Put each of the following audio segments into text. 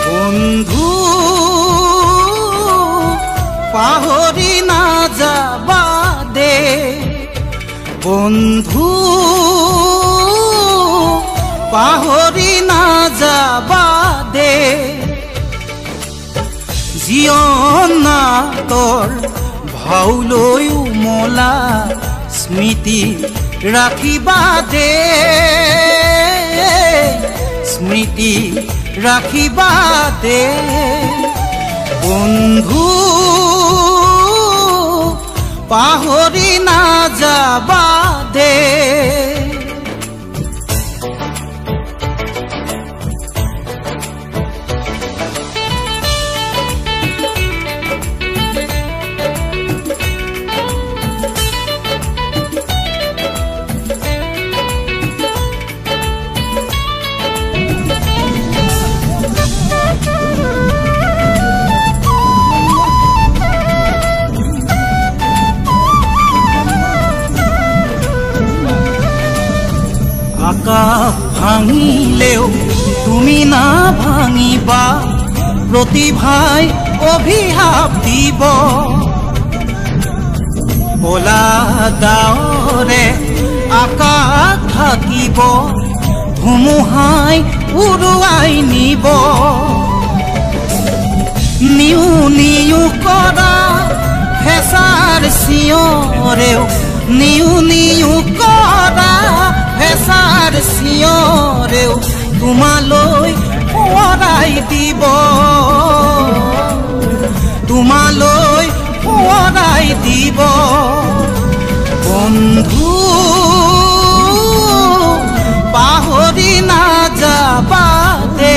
বন্ধু পাহৰি নাযাবা দে বন্ধু পাহৰি নাযাবা দে জীৱনা তোৰ ভাউলৈ উমলা স্মৃতি ৰাখিবা দে স্মৃতি ৰাখিবা দে বন্ধু পাহৰি নাযাবা দে আকাশ ভাঙিলেও তুমি না ভাঙিবা প্ৰতিভাই অভিশাপ দিব কলা ডাৱৰে আকাশ ঢাকিব ধুমুহাই উৰুৱাই নিব নিউ নিউ কৰা হেঁচাৰ চিঞৰেও নিউ নিউ কৰা হেঁচাৰ চিঞৰেও তোমালৈ সোঁৱৰাই দিব তোমালৈ সোঁৱৰাই দিব বন্ধু পাহৰি নাযাবা দে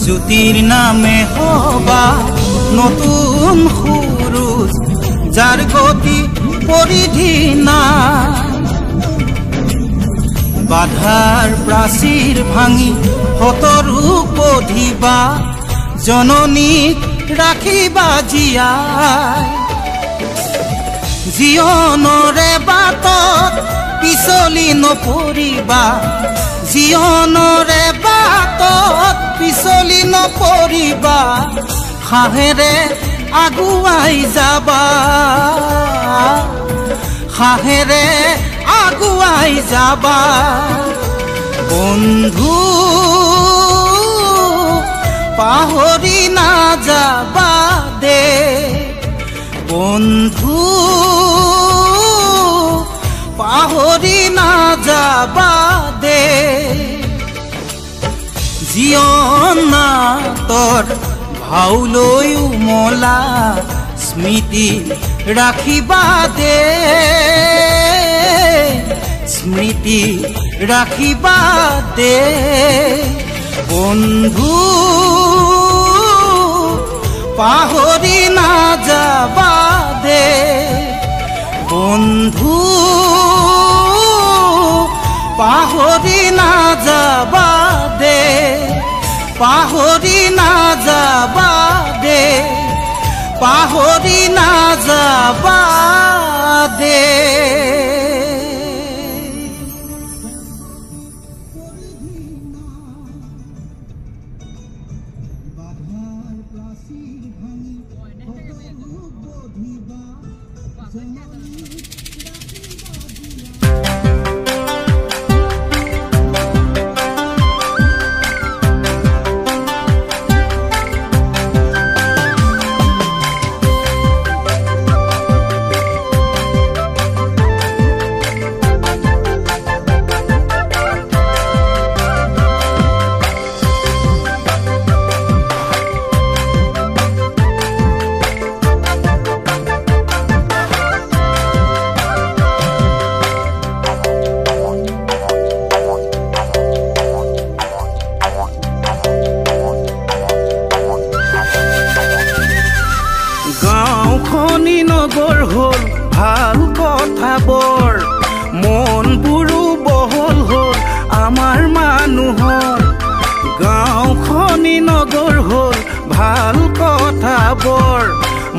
জ্যোতিৰ নামে হবা নতুন সুৰুজ যাৰ গতি পৰিধি নাই বাধাৰ প্ৰাচীৰ ভাঙি সতৰু পধিবা জননীক ৰাখিবা জীয়াই জীৱনৰে বাটত পিছলি নপৰিবা জীৱনৰে বাটত পিছলি নপৰিবা সাহেৰে আগুৱাই যাবা সাহেৰে আগুৱাই যাবা বন্ধু পাহৰি নাযাবা দে বন্ধু পাহৰি নাযাবা দে জীৱনা তোৰ ভাউলৈ উমলা স্মৃতি ৰাখিবা দে স্মৃতি ৰাখিবা দে বন্ধু পাহৰি নাযাবা দে বন্ধু পাহৰি নাযাবা দে পাহৰি নাযাবা দে পাহৰি নাযাবা দে কথাবোৰ মনবোৰো বহল হ'ল আমাৰ মানুহৰ গাঁওখনি নগৰ হ'ল ভাল কথাবোৰ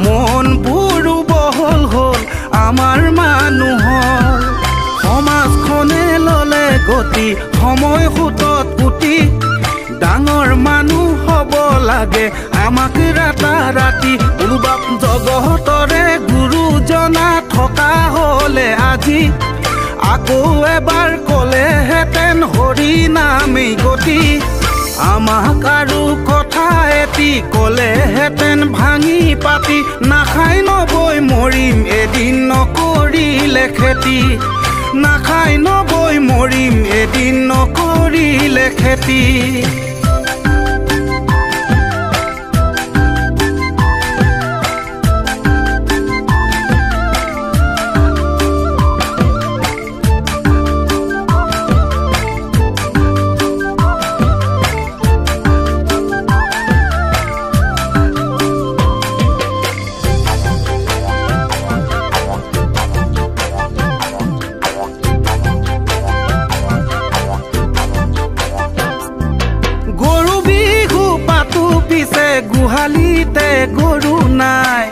মনবোৰো বহল হ'ল আমাৰ মানুহৰ সমাজখনে ললে গতি সময় সুতত পুতি ডাঙৰ মানুহ হ'ব লাগে আমাক ৰাতি উলবাপ জগতৰে গুৰুজনা থকা হলে আজি আকৌ এবাৰ কলেহেঁতেন হৰি নামেই গতি আমাক আৰু কথা এটি কলেহেঁতেন ভাঙি পাতি নাখাই নবৈ মৰিম এদিন নকৰিলে খেতি নাখাই নবৈ মৰিম এদিন নকৰিলে খেতি গোহালিতে গৰু নাই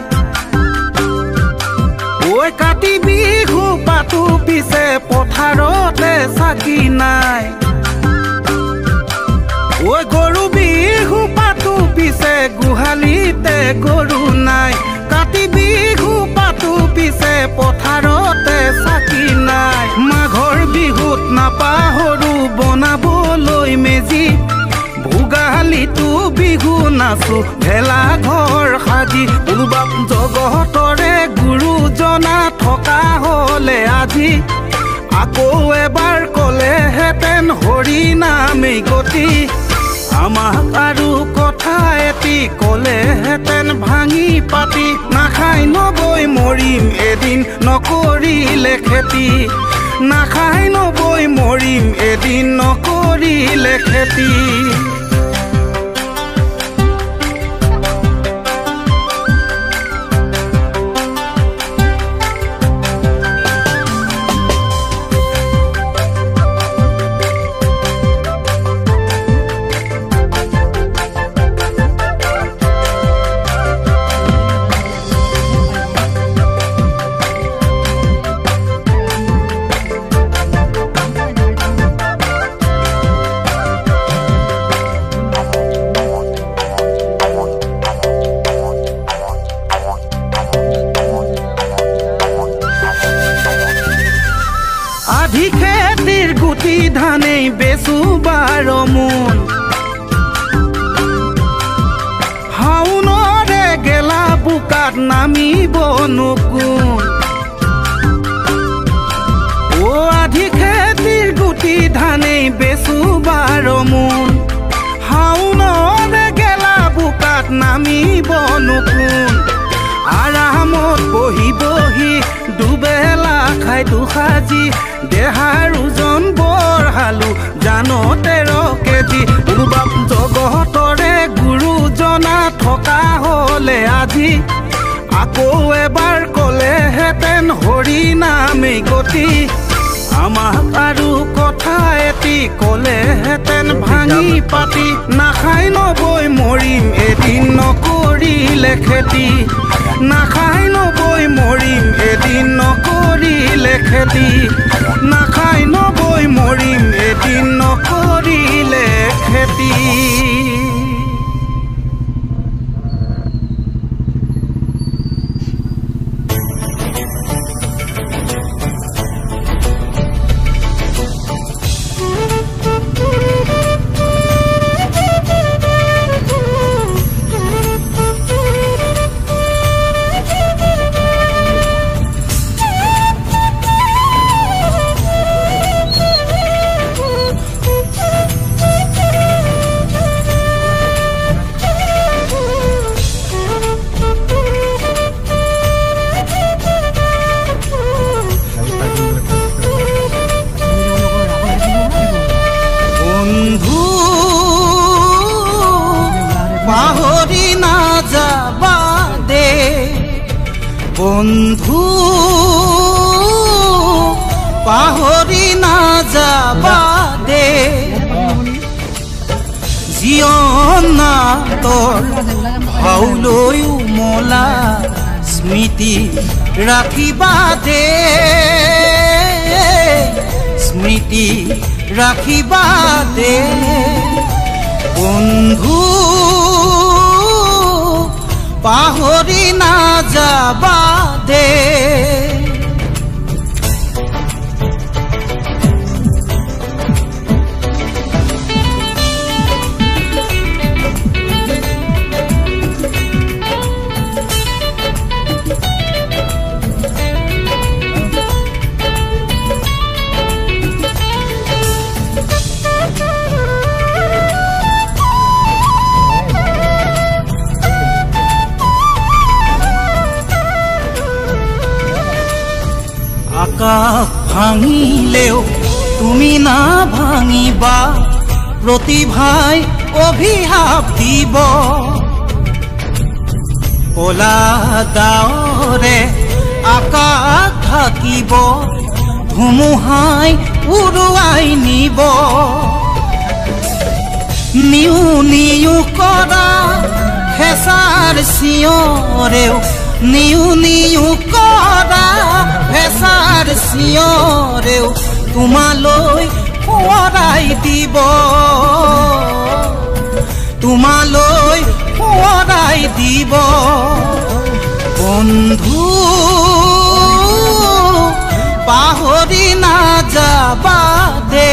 ঐ কাতি বিহু পাতো পিছে পথাৰতে চাকি নাই ঐ গৰু বিহু পাতো পিছে গোহালিতে গৰু নাই কাতি বিহু পাতো পিছে পথাৰতে চাকি নাই মাঘৰ বিহুত নাপাহৰো বনাবলৈ মেজি ভোগালীটো বিহু নাচো ভেলা ঘৰ সাজি উলবাপ জগতৰে গুৰুজনা থকা হলে আজি আকৌ এবাৰ কলেহেঁতেন হৰি নামেই গতি আমাক আৰু কথা এটি কলেহেঁতেন ভাঙি পাতি নাখাই নবৈ মৰিম এদিন নকৰিলে খেতি নাখাই নবৈ মৰিম এদিন নকৰিলে খেতি আধি খেতিৰ গুটি ধানেই বেচো 12 মোন হাউনৰে গেলা বুকাত নামিব নুকুন ও আধি খেতিৰ গুটি ধানেই বেচো 12 মোন হাউনৰে গেলা বুকাত নামিব নুকুন আৰামত বহি বহি দুবেলা খাই দুসাজি দেহাৰ ওজন বঢ়ালো জানো 13 কেজি উলবাপ জগতৰে গুৰুজনা থকা হলে আজি আকৌ এবাৰ কলেহেঁতেন হৰি নামেই গতি আমাক আৰু কথা এটি কলেহেঁতেন ভাঙি পাতি নাখাই নবৈ মৰিম এদিন নকৰিলে খেতি নাখাই নবৈ মৰিম এদিন নকৰিলে খেতি নাখাই নবৈ মৰিম এদিন নকৰিলে খেতি বন্ধু পাহৰি নাযাবা দে জীৱনা তোৰ ভাউলৈ উমলা স্মৃতি ৰাখিবা দে স্মৃতি ৰাখিবা দে বন্ধু পাহৰি নাযাবা দে আকাশ ভাঙিলেও তুমি না ভাঙিবা প্ৰতিভাই অভিশাপ দিব কলা ডাৱৰে আকাশ ঢাকিব ধুমুহাই উৰুৱাই নিব নিউ নিউ কৰা হেঁচাৰ চিঞৰেও নিউ নিউ কৰা হেঁচাৰ চিঞৰেও তোমালৈ সোঁৱৰাই দিব তোমালৈ সোঁৱৰাই দিব বন্ধু পাহৰি নাযাবা দে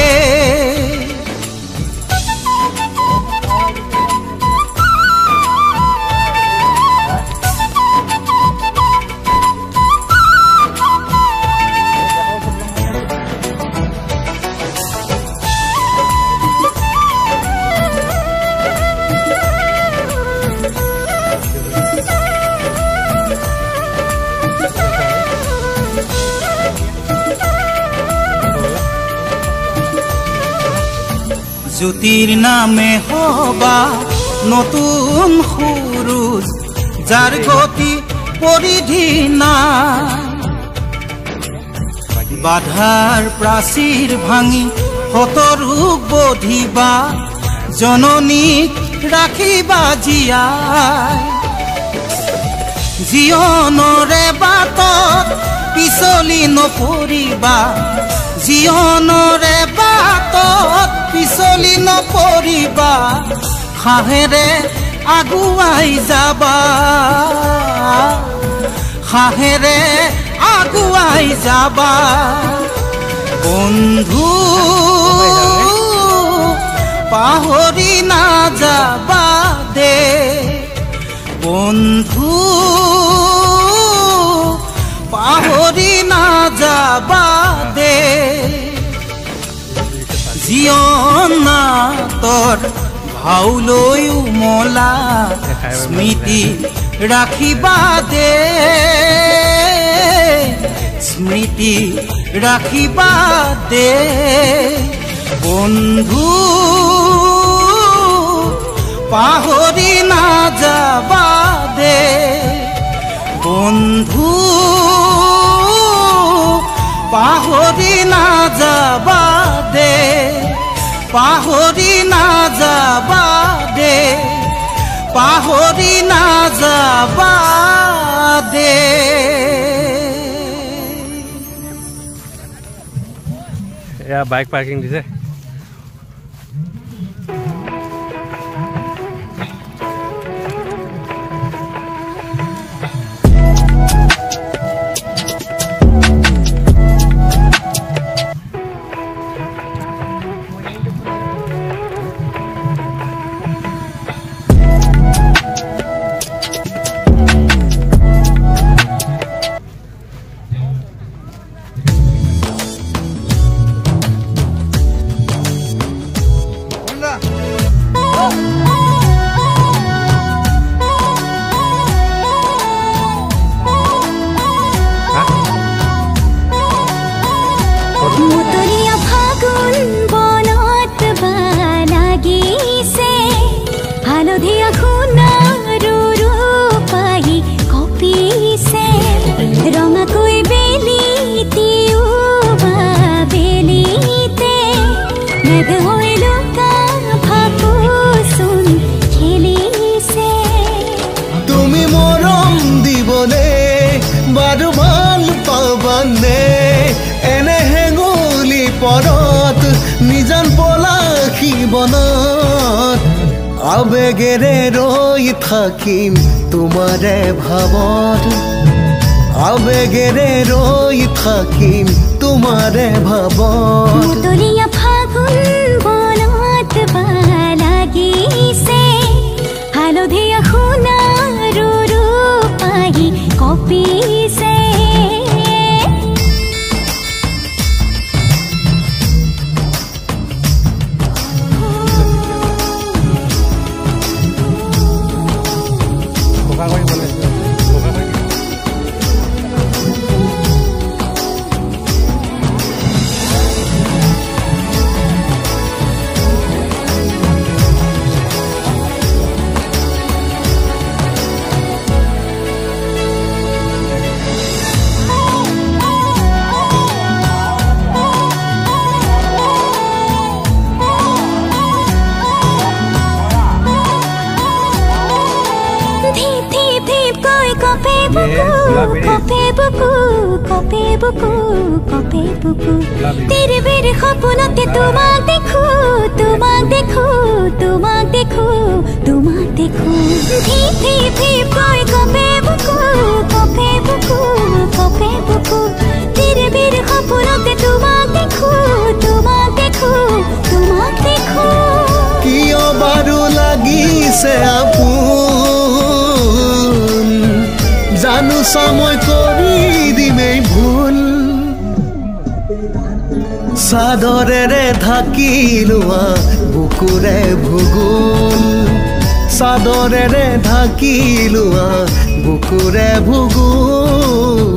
জ্যোতিৰ নামে হবা নতুন সুৰুজ যাৰ গতি পৰিধি নাই বাধাৰ প্ৰাচীৰ ভাঙি শতৰূপ বধিবা জননীক ৰাখিবা জীয়াই জীৱনৰে বাটত পিছলি নপৰিবা জীৱনৰে বাটত পিছলি নপৰিবা সাহেৰে আগুৱাই যাবা সাহেৰে আগুৱাই যাবা বন্ধু পাহৰি নাযাবা দে বন্ধু পাহৰি নাযাবা দে জীৱনা তোৰ ভাউলৈ উমলা স্মৃতি ৰাখিবা দে স্মৃতি ৰাখিবা দে বন্ধু পাহৰি নাযাবা দে বন্ধু পাহৰি নাযাবা দে পাহৰি নাযাবা দে পাহৰি নাযাবা দে এয়া বাইক পাৰ্কিং দিছে रंगा कोई बेली तिउ बाबे আবেগেৰে ৰৈ থাকিম তোমাৰে ভাৱত আবেগেৰে ৰৈ থাকিম তোমাৰে ভাৱত মুতলীয়া ফাগুন বনত লাগিছে হালধীয়া সোণাৰু ৰূপাহী কঁপিছে तेरे मेरे सपनते তোমাক দেখো তোমাক দেখো তোমাক দেখো তোমাক দেখো ধীপ ধীপ ধীপ কই কপে বুকু तेरे मेरे सपनते তোমাক দেখো তোমাক দেখো তোমাক দেখো কিয় বাৰু লাগিছে আপোন জানো সময় কৰি দিমেই ভুল চাদৰেৰে ঢাকি লোৱা বুকুৰে ভূগোল চাদৰেৰে ঢাকি লোৱা বুকুৰে ভূগোল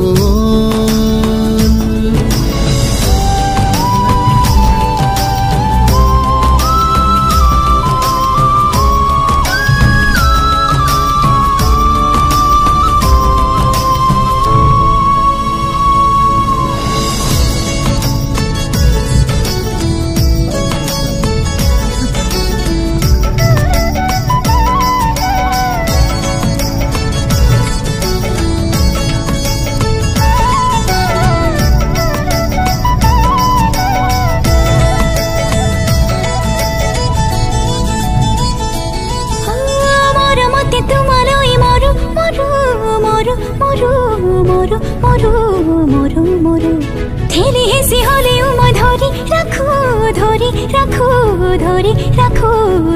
ঠেলি হেঁচি হলেও মই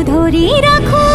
ধৰি ৰাখো